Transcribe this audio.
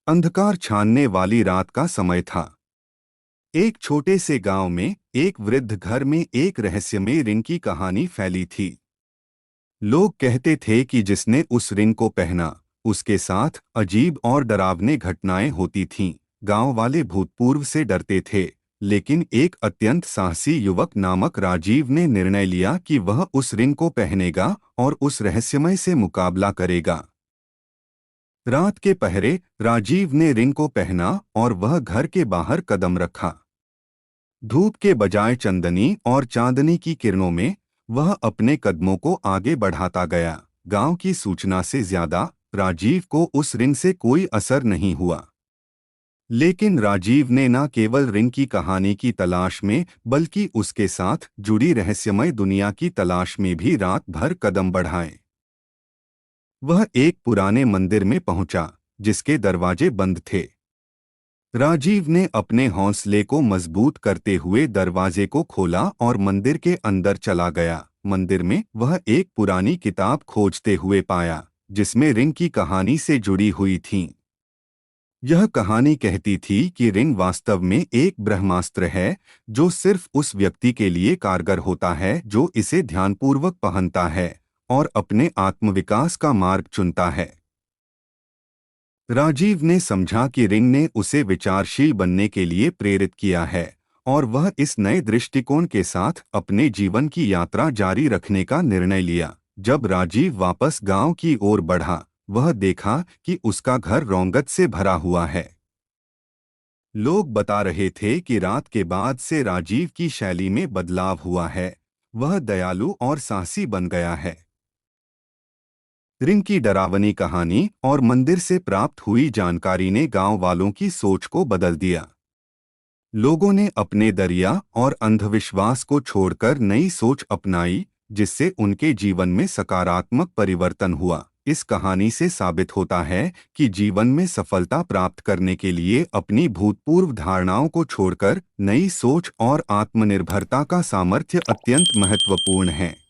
अंधकार छानने वाली रात का समय था। एक छोटे से गांव में एक वृद्ध घर में एक रहस्यमय रिंग की कहानी फैली थी। लोग कहते थे कि जिसने उस रिंग को पहना, उसके साथ अजीब और डरावनी घटनाएं होती थीं। गांव वाले भूतपूर्व से डरते थे, लेकिन एक अत्यंत साहसी युवक नामक राजीव ने निर्णय लिया कि वह उस रिंग को पहनेगा और उस रहस्यमय से मुकाबला करेगा। रात के पहरे राजीव ने रिंग को पहना और वह घर के बाहर कदम रखा। धूप के बजाय चंदनी और चांदनी की किरणों में वह अपने कदमों को आगे बढ़ाता गया। गांव की सूचना से ज्यादा राजीव को उस रिंग से कोई असर नहीं हुआ। लेकिन राजीव ने न केवल रिंग की कहानी की तलाश में, बल्कि उसके साथ जुड़ी रहस्यमय दुनिया की तलाश में भी रात भर कदम बढ़ाए। वह एक पुराने मंदिर में पहुंचा, जिसके दरवाजे बंद थे। राजीव ने अपने हौसले को मजबूत करते हुए दरवाजे को खोला और मंदिर के अंदर चला गया। मंदिर में वह एक पुरानी किताब खोजते हुए पाया, जिसमें रिंग की कहानी से जुड़ी हुई थी। यह कहानी कहती थी कि रिंग वास्तव में एक ब्रह्मास्त्र है, जो सिर्फ उस व्यक्ति के लिए कारगर होता है जो इसे ध्यानपूर्वक पहनता है और अपने आत्मविकास का मार्ग चुनता है। राजीव ने समझा कि रिंग ने उसे विचारशील बनने के लिए प्रेरित किया है, और वह इस नए दृष्टिकोण के साथ अपने जीवन की यात्रा जारी रखने का निर्णय लिया। जब राजीव वापस गांव की ओर बढ़ा, वह देखा कि उसका घर रौनक से भरा हुआ है। लोग बता रहे थे कि रात के बाद से राजीव की शैली में बदलाव हुआ है। वह दयालु और साहसी बन गया है। रिंग की डरावनी कहानी और मंदिर से प्राप्त हुई जानकारी ने गांव वालों की सोच को बदल दिया। लोगों ने अपने दरिया और अंधविश्वास को छोड़कर नई सोच अपनाई, जिससे उनके जीवन में सकारात्मक परिवर्तन हुआ। इस कहानी से साबित होता है कि जीवन में सफलता प्राप्त करने के लिए अपनी भूतपूर्व धारणाओं को छोड़कर नई सोच और आत्मनिर्भरता का सामर्थ्य अत्यंत महत्वपूर्ण है।